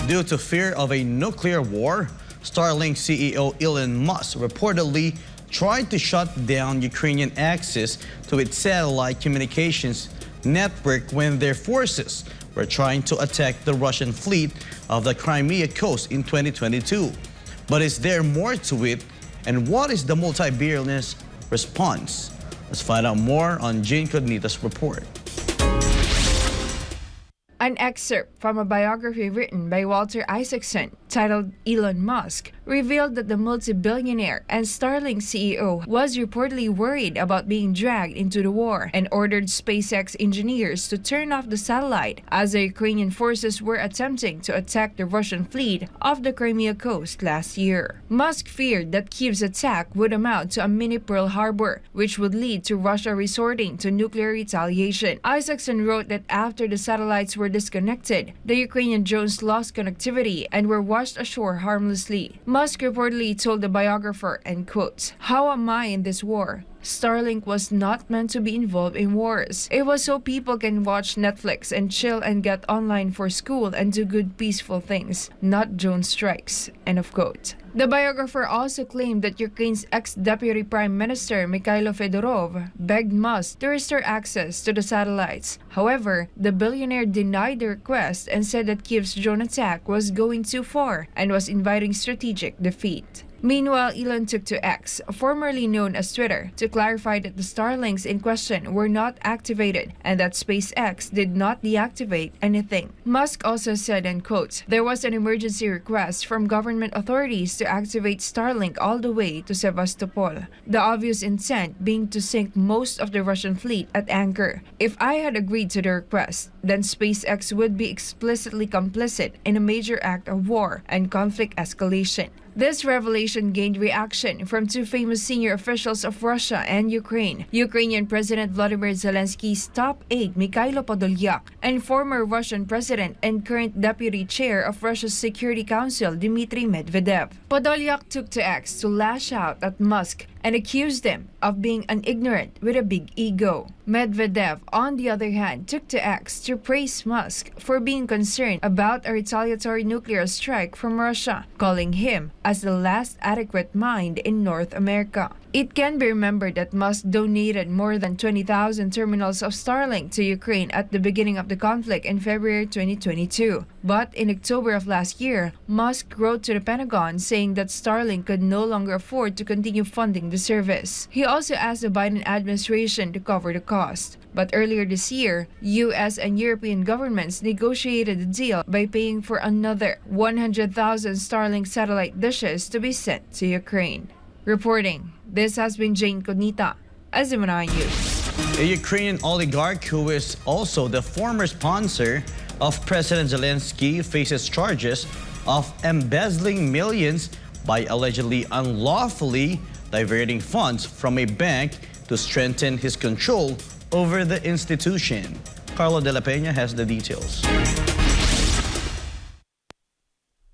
Due to fear of a nuclear war, Starlink CEO Elon Musk reportedly tried to shut down Ukrainian access to its satellite communications network when their forces were trying to attack the Russian fleet of the Crimean Coast in 2022. But is there more to it? And what is the multi-billionaire's response? Let's find out more on Jayne Codnita's report. An excerpt from a biography written by Walter Isaacson, titled Elon Musk, revealed that the multi-billionaire and Starlink CEO was reportedly worried about being dragged into the war and ordered SpaceX engineers to turn off the satellite as the Ukrainian forces were attempting to attack the Russian fleet off the Crimean Coast last year. Musk feared that Kyiv's attack would amount to a mini Pearl Harbor, which would lead to Russia resorting to nuclear retaliation. Isaacson wrote that after the satellites were disconnected, the Ukrainian drones lost connectivity and were washed ashore harmlessly. Musk reportedly told the biographer, and quotes, "How am I in this war? Starlink was not meant to be involved in wars. It was so people can watch Netflix and chill and get online for school and do good peaceful things, not drone strikes." End of quote. The biographer also claimed that Ukraine's ex-deputy prime minister Mikhailo Fedorov begged Musk to restore access to the satellites. However, the billionaire denied the request and said that Kyiv's drone attack was going too far and was inviting strategic defeat. Meanwhile, Elon took to X, formerly known as Twitter, to clarify that the Starlinks in question were not activated and that SpaceX did not deactivate anything. Musk also said, and quote, "There was an emergency request from government authorities to activate Starlink all the way to Sevastopol, the obvious intent being to sink most of the Russian fleet at anchor. If I had agreed to the request, then SpaceX would be explicitly complicit in a major act of war and conflict escalation." This revelation gained reaction from two famous senior officials of Russia and Ukraine, Ukrainian President Vladimir Zelensky's top aide Mikhailo Podolyak and former Russian President and current Deputy Chair of Russia's Security Council Dmitry Medvedev. Podolyak took to X to lash out at Musk and accused him of being an ignorant with a big ego. Medvedev, on the other hand, took to X to praise Musk for being concerned about a retaliatory nuclear strike from Russia, calling him as the last adequate mind in North America. It can be remembered that Musk donated more than 20,000 terminals of Starlink to Ukraine at the beginning of the conflict in February 2022. But in October of last year, Musk wrote to the Pentagon saying that Starlink could no longer afford to continue funding the service. He also asked the Biden administration to cover the cost. But earlier this year, US and European governments negotiated a deal by paying for another 100,000 Starlink satellite dishes to be sent to Ukraine. Reporting, this has been Jayne Codnita, SMNI News. A Ukrainian oligarch who is also the former sponsor of President Zelensky faces charges of embezzling millions by allegedly unlawfully diverting funds from a bank to strengthen his control over the institution. Carlo De La Peña has the details.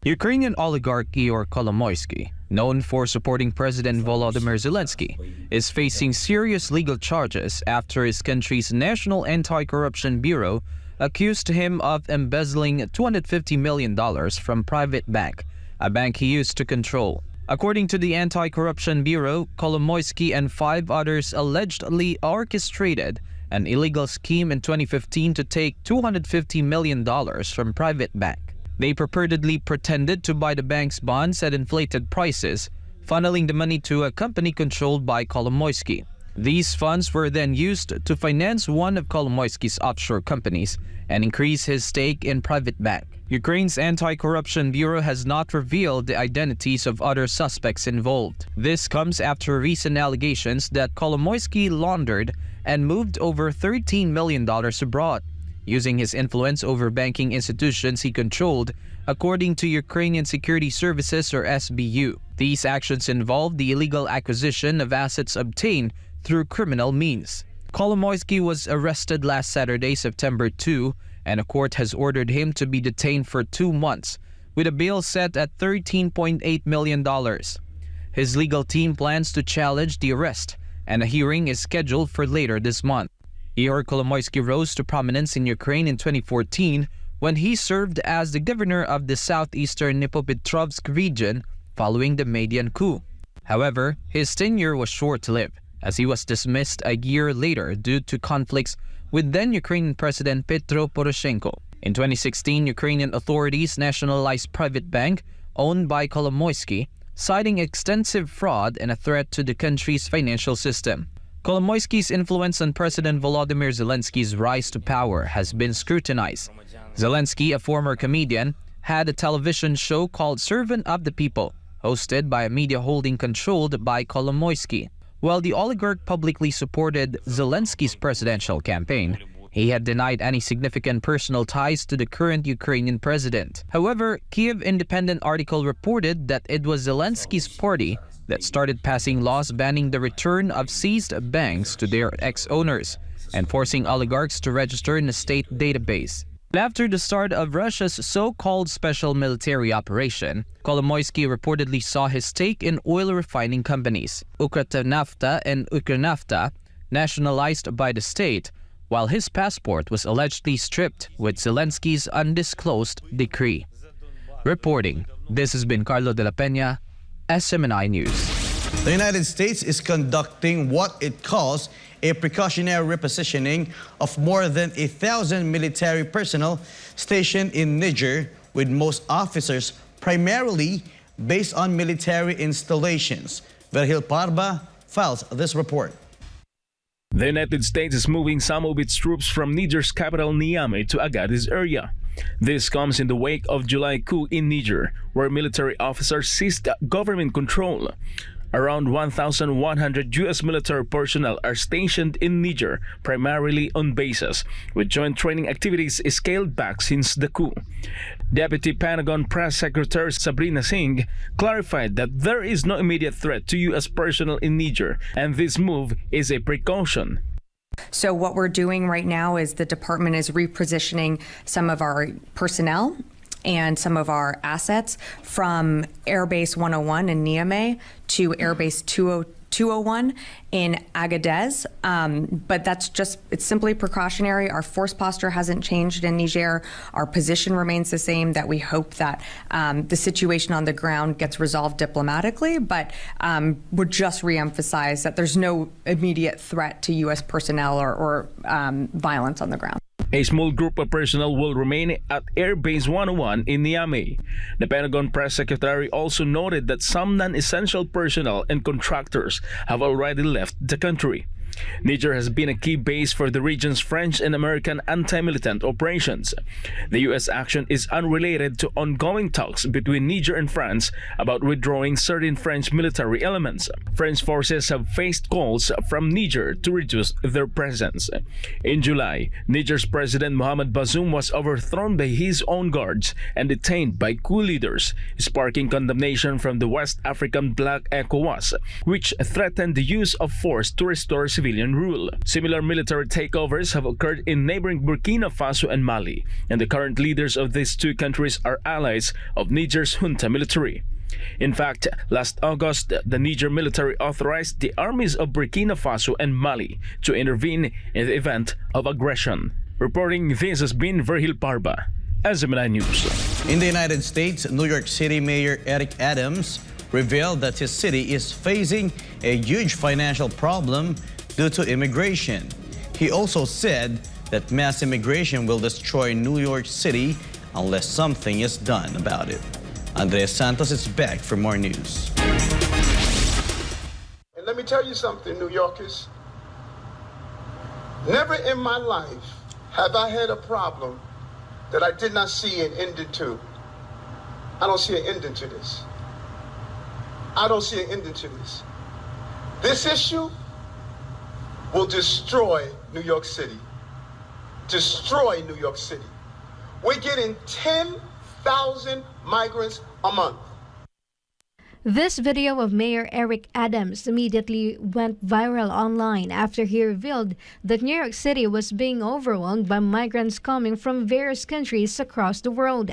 Ukrainian oligarch Igor Kolomoisky, known for supporting President Volodymyr Zelensky, is facing serious legal charges after his country's National Anti-Corruption Bureau accused him of embezzling $250 million from Private Bank, a bank he used to control. According to the Anti-Corruption Bureau, Kolomoisky and 5 others allegedly orchestrated an illegal scheme in 2015 to take $250 million from Private Bank. They purportedly pretended to buy the bank's bonds at inflated prices, funneling the money to a company controlled by Kolomoisky. These funds were then used to finance one of Kolomoisky's offshore companies and increase his stake in Private Bank. Ukraine's Anti-Corruption Bureau has not revealed the identities of other suspects involved. This comes after recent allegations that Kolomoisky laundered and moved over $13 million abroad, using his influence over banking institutions he controlled, according to Ukrainian Security Services or SBU. These actions involved the illegal acquisition of assets obtained through criminal means. Kolomoisky was arrested last Saturday, September 2, and a court has ordered him to be detained for 2 months, with a bail set at $13.8 million. His legal team plans to challenge the arrest, and a hearing is scheduled for later this month. Igor Kolomoisky rose to prominence in Ukraine in 2014 when he served as the governor of the southeastern Dnipropetrovsk region following the Maidan coup. However, his tenure was short-lived, as he was dismissed a year later due to conflicts with then-Ukrainian President Petro Poroshenko. In 2016, Ukrainian authorities nationalized private bank owned by Kolomoisky, citing extensive fraud and a threat to the country's financial system. Kolomoisky's influence on President Volodymyr Zelensky's rise to power has been scrutinized. Zelensky, a former comedian, had a television show called Servant of the People, hosted by a media holding controlled by Kolomoisky. While the oligarch publicly supported Zelensky's presidential campaign, he had denied any significant personal ties to the current Ukrainian president. However, Kyiv Independent article reported that it was Zelensky's party that started passing laws banning the return of seized banks to their ex-owners and forcing oligarchs to register in a state database. After the start of Russia's so-called special military operation, Kolomoisky reportedly saw his stake in oil refining companies, Ukrotonafta and Ukronafta, nationalized by the state, while his passport was allegedly stripped with Zelensky's undisclosed decree. Reporting, this has been Carlo de la Peña, SMNI News. The United States is conducting what it calls a precautionary repositioning of more than 1,000 military personnel stationed in Niger, with most officers primarily based on military installations. Vergil Parba files this report. The United States is moving some of its troops from Niger's capital Niamey to Agadez area. This comes in the wake of July coup in Niger, where military officers seized government control. Around 1,100 U.S. military personnel are stationed in Niger, primarily on bases, with joint training activities scaled back since the coup. Deputy Pentagon Press Secretary Sabrina Singh clarified that there is no immediate threat to U.S. personnel in Niger, and this move is a precaution. So what we're doing right now is the department is repositioning some of our personnel and some of our assets from Airbase 101 in Niamey to Airbase 201 in Agadez. But it's simply precautionary. Our force posture hasn't changed in Niger. Our position remains the same, that we hope that the situation on the ground gets resolved diplomatically, but would just reemphasize that there's no immediate threat to U.S. personnel or violence on the ground. A small group of personnel will remain at Air Base 101 in Niamey. The Pentagon Press Secretary also noted that some non-essential personnel and contractors have already left the country. Niger has been a key base for the region's French and American anti-militant operations. The U.S. action is unrelated to ongoing talks between Niger and France about withdrawing certain French military elements. French forces have faced calls from Niger to reduce their presence. In July, Niger's President Mohamed Bazoum was overthrown by his own guards and detained by coup leaders, sparking condemnation from the West African bloc ECOWAS, which threatened the use of force to restore civilian rule. Similar military takeovers have occurred in neighboring Burkina Faso and Mali, and the current leaders of these two countries are allies of Niger's junta military. In fact, last August, the Niger military authorized the armies of Burkina Faso and Mali to intervene in the event of aggression. Reporting, this has been Vergil Parba, SMNI News. In the United States, New York City Mayor Eric Adams revealed that his city is facing a huge financial problem due to immigration. He also said that mass immigration will destroy New York City unless something is done about it. Andres Santos is back for more news. And let me tell you something, New Yorkers. Never in my life have I had a problem that I did not see an ending to. I don't see an ending to this. I don't see an ending to this. This issue will destroy New York City. Destroy New York City. We're getting 10,000 migrants a month. This video of Mayor Eric Adams immediately went viral online after he revealed that New York City was being overwhelmed by migrants coming from various countries across the world,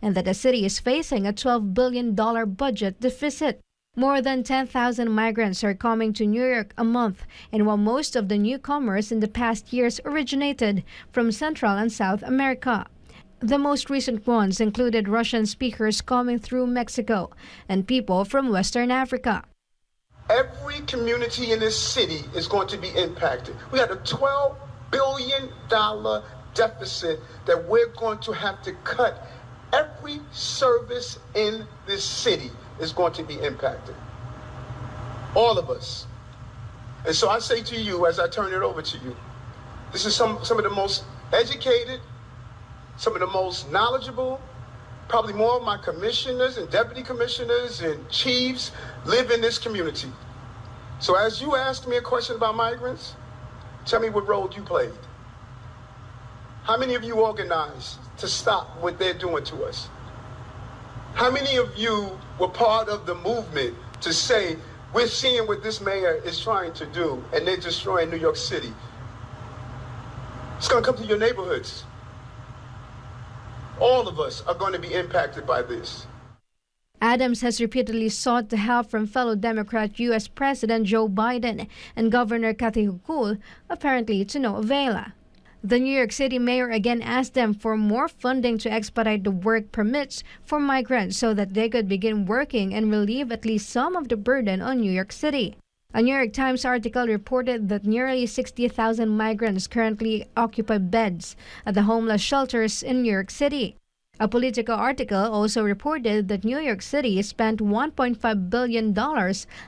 and that the city is facing a $12 billion budget deficit. More than 10,000 migrants are coming to New York a month, and while most of the newcomers in the past years originated from Central and South America. The most recent ones included Russian speakers coming through Mexico and people from Western Africa. Every community in this city is going to be impacted. We had a $12 billion deficit that we're going to have to cut. Every service in this city is going to be impacted. All of us. And so I say to you, as I turn it over to you, this is some of the most educated, some of the most knowledgeable, probably more of my commissioners and deputy commissioners and chiefs live in this community. So as you ask me a question about migrants, tell me what role you played. How many of you organized to stop what they're doing to us? How many of you were part of the movement to say, we're seeing what this mayor is trying to do and they're destroying New York City? It's going to come to your neighborhoods. All of us are going to be impacted by this. Adams has repeatedly sought the help from fellow Democrat U.S. President Joe Biden and Governor Kathy Hochul, apparently to no avail. The New York City mayor again asked them for more funding to expedite the work permits for migrants so that they could begin working and relieve at least some of the burden on New York City. A New York Times article reported that nearly 60,000 migrants currently occupy beds at the homeless shelters in New York City. A Politico article also reported that New York City spent $1.5 billion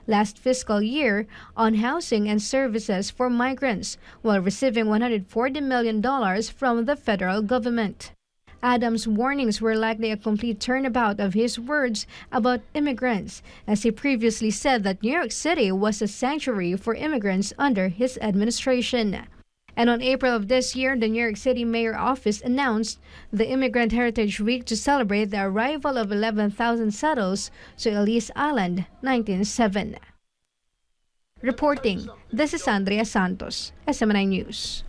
last fiscal year on housing and services for migrants, while receiving $140 million from the federal government. Adams' warnings were likely a complete turnabout of his words about immigrants, as he previously said that New York City was a sanctuary for immigrants under his administration. And on April of this year, the New York City Mayor Office announced the Immigrant Heritage Week to celebrate the arrival of 11,000 settlers to Ellis Island, 1907. Reporting, this is Andrea Santos, SMNI News.